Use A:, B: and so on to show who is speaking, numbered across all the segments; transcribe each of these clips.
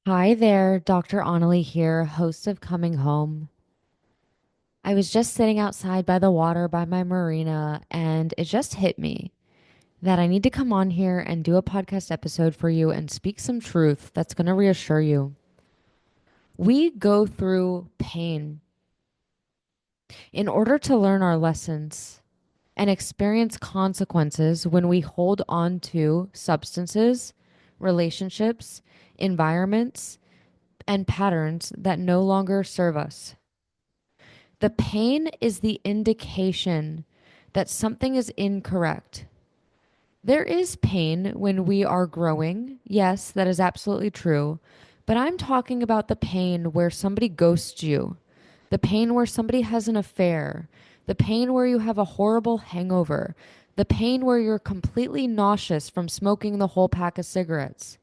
A: Hi there, Dr.Onalee here, host of Coming Home. I was just sitting outside by the water by my marina, and it just hit me that I need to come on here and do a podcast episode for you and speak some truth that's going to reassure you. We go through pain in order to learn our lessons and experience consequences when we hold on to substances, relationships, environments, and patterns that no longer serve us. The pain is the indication that something is incorrect. There is pain when we are growing. Yes, that is absolutely true. But I'm talking about the pain where somebody ghosts you, the pain where somebody has an affair, the pain where you have a horrible hangover, the pain where you're completely nauseous from smoking the whole pack of cigarettes.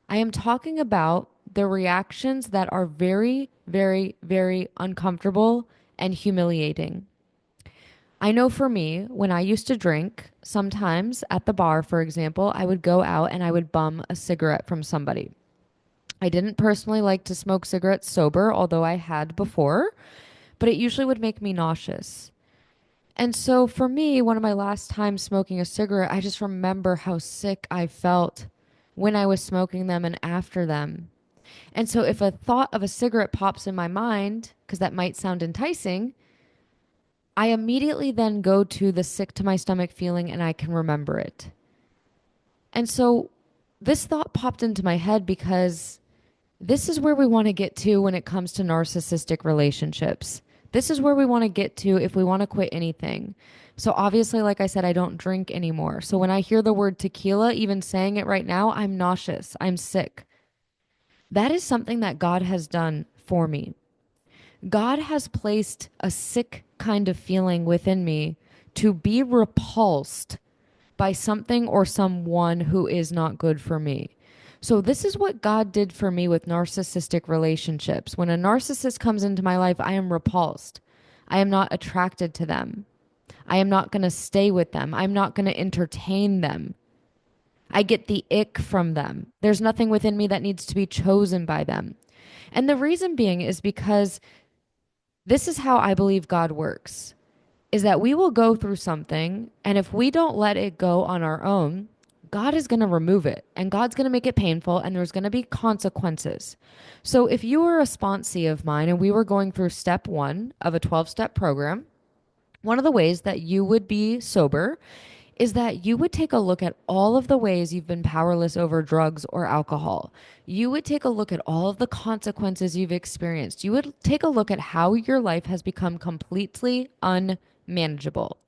A: I am talking about the reactions that are very, very, very uncomfortable and humiliating. I know for me, when I used to drink, sometimes at the bar, for example, I would go out and I would bum a cigarette from somebody. I didn't personally like to smoke cigarettes sober, although I had before, but it usually would make me nauseous. And so for me, one of my last times smoking a cigarette, I just remember how sick I felt when I was smoking them and after them. And so if a thought of a cigarette pops in my mind, because that might sound enticing, I immediately then go to the sick to my stomach feeling and I can remember it. And so this thought popped into my head because this is where we want to get to when it comes to narcissistic relationships. This is where we want to get to if we want to quit anything. So obviously, like I said, I don't drink anymore. So when I hear the word tequila, even saying it right now, I'm nauseous. I'm sick. That is something that God has done for me. God has placed a sick kind of feeling within me to be repulsed by something or someone who is not good for me. So, this is what God did for me with narcissistic relationships. When a narcissist comes into my life, I am repulsed. I am not attracted to them. I am not going to stay with them. I'm not going to entertain them. I get the ick from them. There's nothing within me that needs to be chosen by them. And the reason being is because this is how I believe God works, is that we will go through something, and if we don't let it go on our own, God is going to remove it and God's going to make it painful and there's going to be consequences. So if you were a sponsee of mine and we were going through step 1 of a 12-step program, one of the ways that you would be sober is that you would take a look at all of the ways you've been powerless over drugs or alcohol. You would take a look at all of the consequences you've experienced. You would take a look at how your life has become completely unmanageable.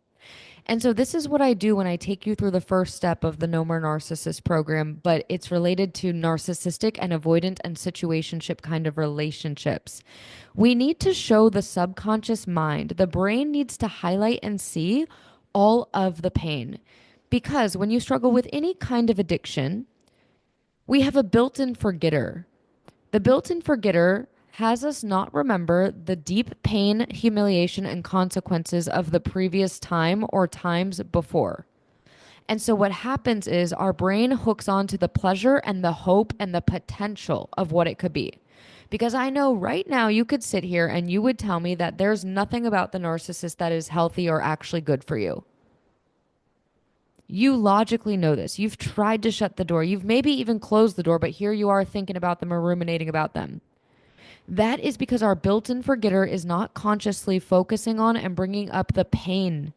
A: And so this is what I do when I take you through the first step of the No More Narcissist program, but it's related to narcissistic and avoidant and situationship kind of relationships. We need to show the subconscious mind. The brain needs to highlight and see all of the pain. Because when you struggle with any kind of addiction, we have a built in forgetter. The built in forgetter has us not remember the deep pain, humiliation, and consequences of the previous time or times before. And so what happens is our brain hooks onto the pleasure and the hope and the potential of what it could be. Because I know right now you could sit here and you would tell me that there's nothing about the narcissist that is healthy or actually good for you. You logically know this. You've tried to shut the door. You've maybe even closed the door, but here you are thinking about them or ruminating about them. That is because our built in forgetter is not consciously focusing on and bringing up the pain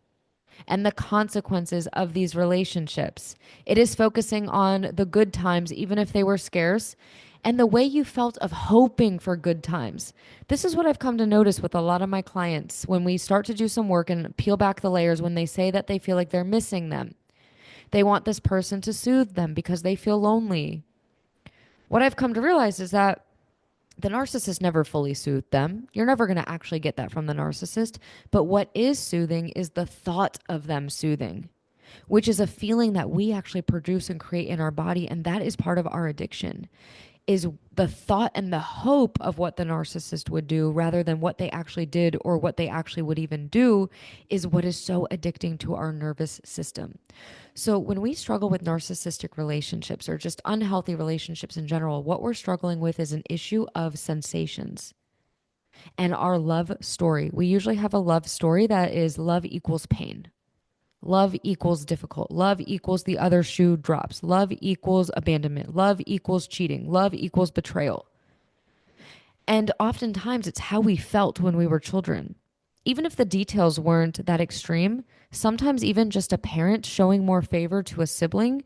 A: and the consequences of these relationships. It is focusing on the good times, even if they were scarce, and the way you felt of hoping for good times. This is what I've come to notice with a lot of my clients when we start to do some work and peel back the layers when they say that they feel like they're missing them. They want this person to soothe them because they feel lonely. What I've come to realize is that the narcissist never fully soothed them. You're never going to actually get that from the narcissist. But what is soothing is the thought of them soothing, which is a feeling that we actually produce and create in our body. And that is part of our addiction. is the thought and the hope of what the narcissist would do rather than what they actually did or what they actually would even do is what is so addicting to our nervous system. So when we struggle with narcissistic relationships or just unhealthy relationships in general, what we're struggling with is an issue of sensations and our love story. We usually have a love story that is love equals pain. Love equals difficult. Love equals the other shoe drops. Love equals abandonment. Love equals cheating. Love equals betrayal. And oftentimes it's how we felt when we were children. Even if the details weren't that extreme, sometimes even just a parent showing more favor to a sibling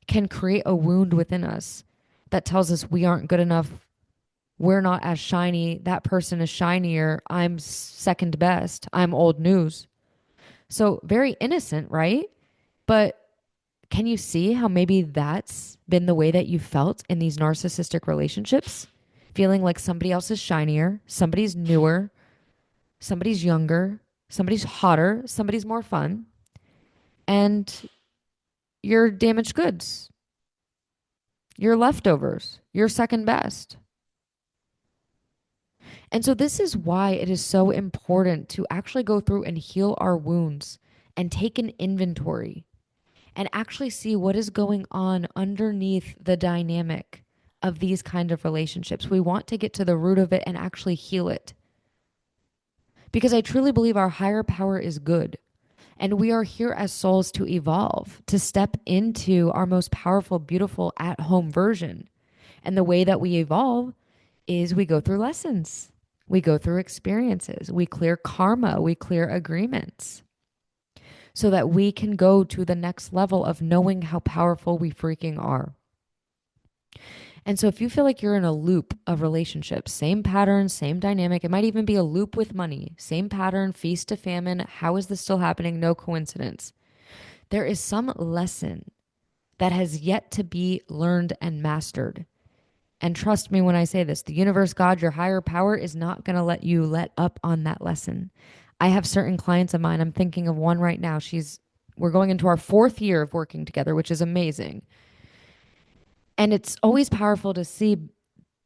A: can create a wound within us that tells us we aren't good enough. We're not as shiny. That person is shinier. I'm second best. I'm old news. So very innocent, right? But can you see how maybe that's been the way that you felt in these narcissistic relationships? Feeling like somebody else is shinier, somebody's newer, somebody's younger, somebody's hotter, somebody's more fun, and you're damaged goods, you're leftovers, you're second best. And so, this is why it is so important to actually go through and heal our wounds and take an inventory and actually see what is going on underneath the dynamic of these kind of relationships. We want to get to the root of it and actually heal it. Because I truly believe our higher power is good. And we are here as souls to evolve, to step into our most powerful, beautiful, at home version. And the way that we evolve is we go through lessons, we go through experiences, we clear karma, we clear agreements, so that we can go to the next level of knowing how powerful we freaking are. And so if you feel like you're in a loop of relationships, same pattern, same dynamic, it might even be a loop with money, same pattern, feast to famine. How is this still happening? No coincidence. There is some lesson that has yet to be learned and mastered. And trust me when I say this, the universe, God, your higher power is not going to let you let up on that lesson. I have certain clients of mine. I'm thinking of one right now. We're going into our 4th year of working together, which is amazing. And it's always powerful to see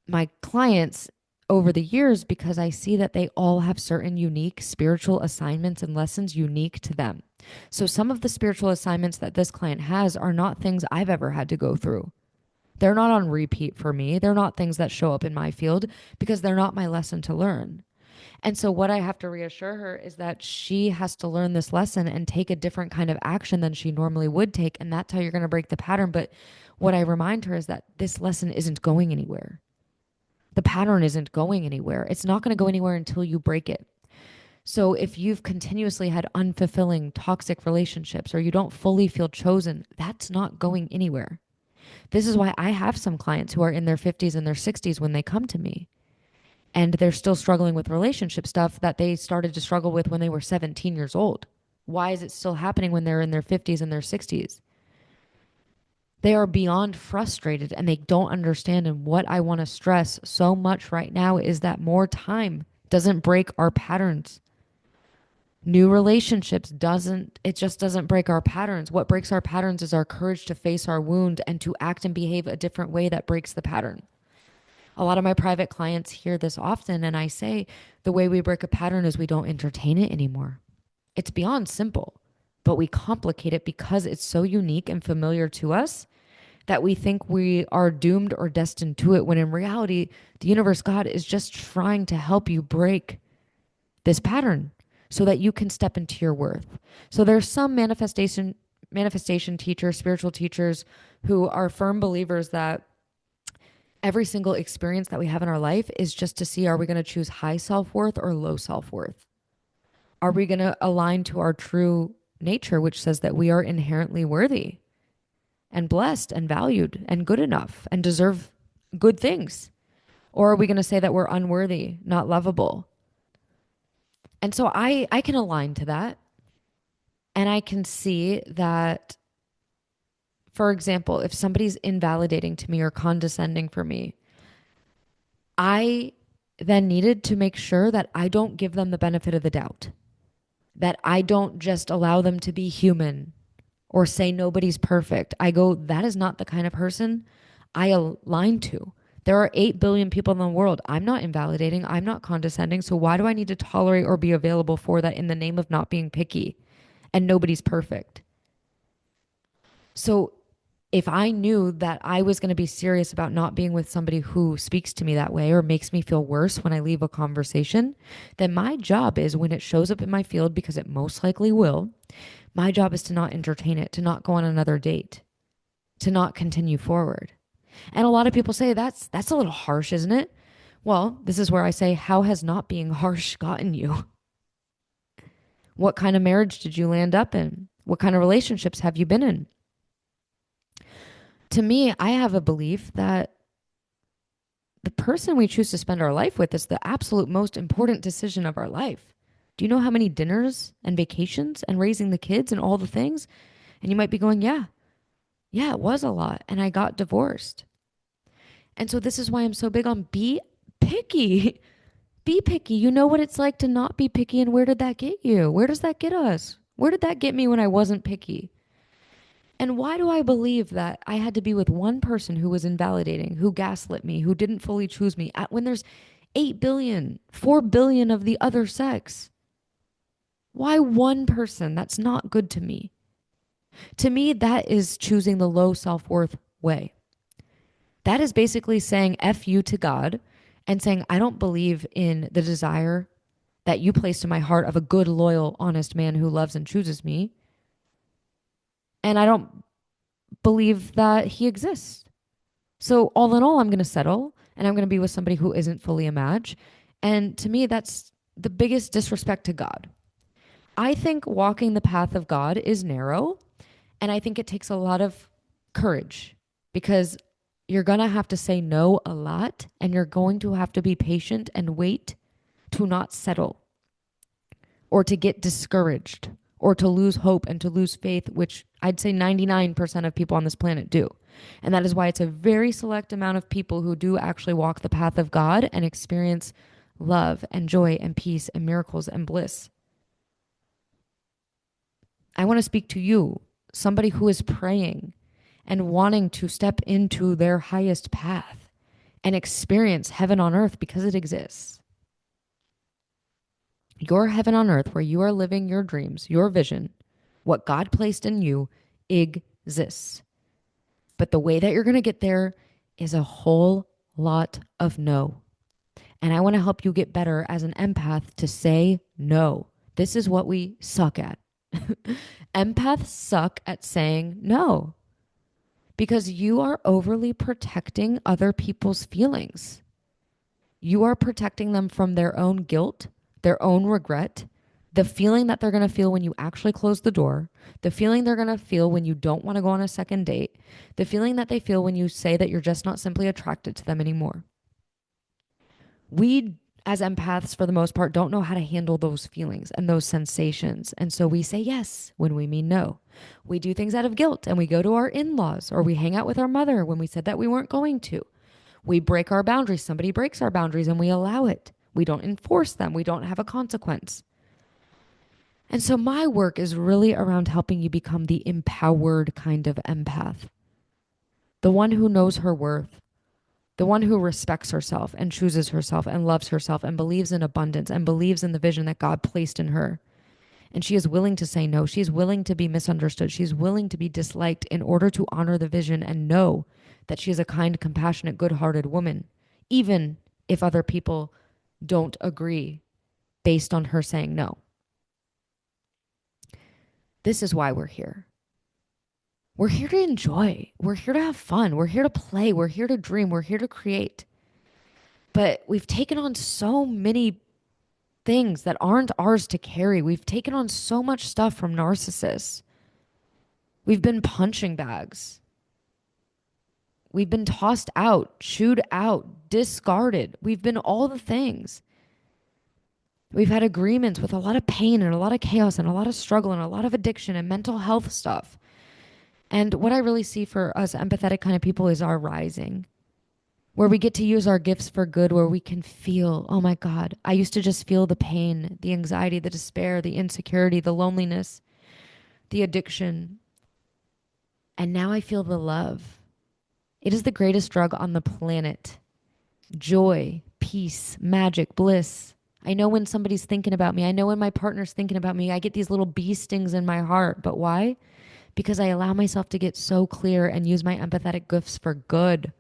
A: my clients over the years because I see that they all have certain unique spiritual assignments and lessons unique to them. So some of the spiritual assignments that this client has are not things I've ever had to go through. They're not on repeat for me. They're not things that show up in my field because they're not my lesson to learn. And so what I have to reassure her is that she has to learn this lesson and take a different kind of action than she normally would take. And that's how you're going to break the pattern. But what I remind her is that this lesson isn't going anywhere. The pattern isn't going anywhere. It's not going to go anywhere until you break it. So if you've continuously had unfulfilling, toxic relationships or you don't fully feel chosen, that's not going anywhere. This is why I have some clients who are in their 50s and their 60s when they come to me. And they're still struggling with relationship stuff that they started to struggle with when they were 17 years old. Why is it still happening when they're in their 50s and their 60s? They are beyond frustrated and they don't understand. And what I want to stress so much right now is that more time doesn't break our patterns. New relationships just doesn't break our patterns. What breaks our patterns is our courage to face our wound and to act and behave a different way that breaks the pattern. A lot of my private clients hear this often, and I say the way we break a pattern is we don't entertain it anymore. It's beyond simple, but we complicate it because it's so unique and familiar to us that we think we are doomed or destined to it, when in reality, the universe, God, is just trying to help you break this pattern so that you can step into your worth. So there's some manifestation teachers, spiritual teachers who are firm believers that every single experience that we have in our life is just to see, are we going to choose high self-worth or low self-worth? Are we going to align to our true nature, which says that we are inherently worthy and blessed and valued and good enough and deserve good things? Or are we going to say that we're unworthy, not lovable? And so I can align to that. And I can see that, for example, if somebody's invalidating to me or condescending for me, I then needed to make sure that I don't give them the benefit of the doubt, that I don't just allow them to be human or say nobody's perfect. I go, that is not the kind of person I align to. There are 8 billion people in the world. I'm not invalidating. I'm not condescending. So why do I need to tolerate or be available for that in the name of not being picky? And nobody's perfect. So if I knew that I was going to be serious about not being with somebody who speaks to me that way or makes me feel worse when I leave a conversation, then my job is when it shows up in my field, because it most likely will, my job is to not entertain it, to not go on another date, to not continue forward. And a lot of people say that's a little harsh, isn't it? Well, this is where I say, how has not being harsh gotten you? What kind of marriage did you land up in? What kind of relationships have you been in? To me, I have a belief that the person we choose to spend our life with is the absolute most important decision of our life. Do you know how many dinners and vacations and raising the kids and all the things? And you might be going, yeah, it was a lot. And I got divorced. And so this is why I'm so big on be picky. Be picky. You know what it's like to not be picky. And where did that get you? Where does that get us? Where did that get me when I wasn't picky? And why do I believe that I had to be with one person who was invalidating, who gaslit me, who didn't fully choose me when there's 8 billion, 4 billion of the other sex? Why one person? That's not good to me. To me, that is choosing the low self-worth way. That is basically saying F you to God and saying, I don't believe in the desire that you placed in my heart of a good, loyal, honest man who loves and chooses me. And I don't believe that he exists. So all in all, I'm going to settle and I'm going to be with somebody who isn't fully a match. And to me, that's the biggest disrespect to God. I think walking the path of God is narrow. And I think it takes a lot of courage because you're going to have to say no a lot and you're going to have to be patient and wait to not settle or to get discouraged or to lose hope and to lose faith, which I'd say 99% of people on this planet do. And that is why it's a very select amount of people who do actually walk the path of God and experience love and joy and peace and miracles and bliss. I want to speak to you, somebody who is praying and wanting to step into their highest path and experience heaven on earth because it exists. Your heaven on earth, where you are living your dreams, your vision, what God placed in you exists. But the way that you're going to get there is a whole lot of no. And I want to help you get better as an empath to say no. This is what we suck at. Empaths suck at saying no because you are overly protecting other people's feelings. You are protecting them from their own guilt, their own regret, the feeling that they're going to feel when you actually close the door, the feeling they're going to feel when you don't want to go on a second date, the feeling that they feel when you say that you're just not simply attracted to them anymore. We, as empaths, for the most part, don't know how to handle those feelings and those sensations. And so we say yes when we mean no. We do things out of guilt and we go to our in-laws or we hang out with our mother when we said that we weren't going to. We break our boundaries. Somebody breaks our boundaries and we allow it. We don't enforce them. We don't have a consequence. And so my work is really around helping you become the empowered kind of empath. The one who knows her worth. The one who respects herself and chooses herself and loves herself and believes in abundance and believes in the vision that God placed in her. And she is willing to say no. She's willing to be misunderstood. She's willing to be disliked in order to honor the vision and know that she is a kind, compassionate, good-hearted woman, even if other people don't agree based on her saying no. This is why we're here. We're here to enjoy. We're here to have fun. We're here to play. We're here to dream. We're here to create. But we've taken on so many things that aren't ours to carry. We've taken on so much stuff from narcissists. We've been punching bags. We've been tossed out, chewed out, discarded. We've been all the things. We've had agreements with a lot of pain and a lot of chaos and a lot of struggle and a lot of addiction and mental health stuff. And what I really see for us empathetic kind of people is our rising, where we get to use our gifts for good, where we can feel, oh my God, I used to just feel the pain, the anxiety, the despair, the insecurity, the loneliness, the addiction. And now I feel the love. It is the greatest drug on the planet. joy, peace, magic, bliss. I know when somebody's thinking about me. I know when my partner's thinking about me. I get these little bee stings in my heart. But why? Because I allow myself to get so clear and use my empathetic gifts for good,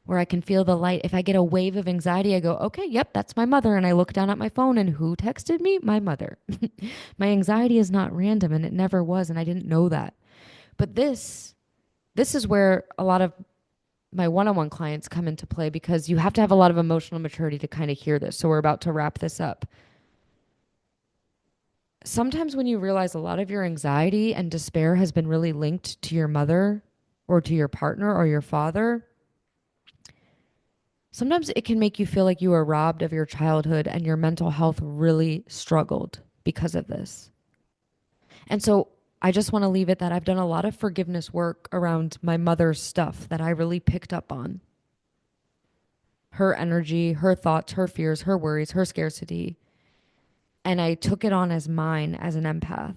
A: where I can feel the light. If I get a wave of anxiety, I go, okay, yep, that's my mother. And I look down at my phone and who texted me? My mother. My anxiety is not random and it never was. And I didn't know that. But this is where a lot of my one-on-one clients come into play because you have to have a lot of emotional maturity to kind of hear this. So we're about to wrap this up. Sometimes when you realize a lot of your anxiety and despair has been really linked to your mother or to your partner or your father, sometimes it can make you feel like you were robbed of your childhood and your mental health really struggled because of this. And so I just want to leave it that I've done a lot of forgiveness work around my mother's stuff that I really picked up on. Her energy, her thoughts, her fears, her worries, her scarcity. And I took it on as mine as an empath.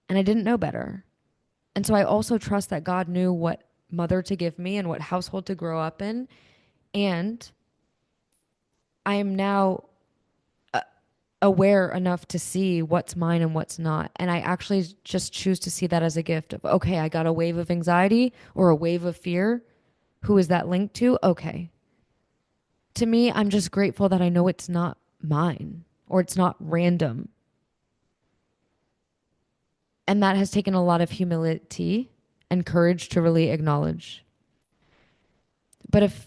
A: And I didn't know better. And so I also trust that God knew what mother to give me and what household to grow up in. And I am now aware enough to see what's mine and what's not. And I actually just choose to see that as a gift of, okay, I got a wave of anxiety or a wave of fear. Who is that linked to? Okay. To me, I'm just grateful that I know it's not mine or it's not random. And that has taken a lot of humility and courage to really acknowledge. But if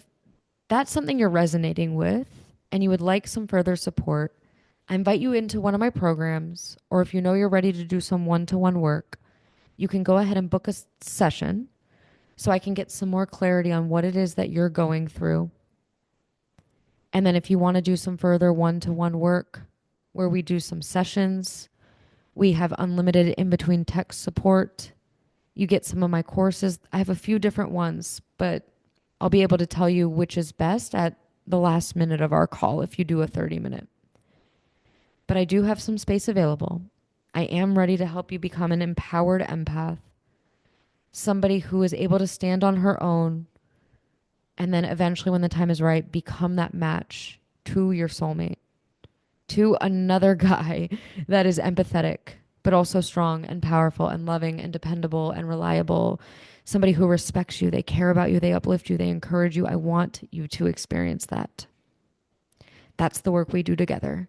A: that's something you're resonating with and you would like some further support, I invite you into one of my programs, or if you know you're ready to do some one-to-one work, you can go ahead and book a session so I can get some more clarity on what it is that you're going through. And then if you want to do some further one-to-one work where we do some sessions, we have unlimited in-between text support. You get some of my courses. I have a few different ones, but I'll be able to tell you which is best at the last minute of our call if you do a 30-minute. But I do have some space available. I am ready to help you become an empowered empath, somebody who is able to stand on her own, and then eventually, when the time is right, become that match to your soulmate, to another guy that is empathetic, but also strong and powerful and loving and dependable and reliable. Somebody who respects you, they care about you, they uplift you, they encourage you. I want you to experience that. That's the work we do together.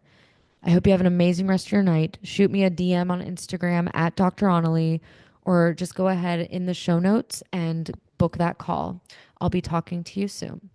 A: I hope you have an amazing rest of your night. Shoot me a DM on Instagram at Dr.Onalee, or just go ahead in the show notes and book that call. I'll be talking to you soon.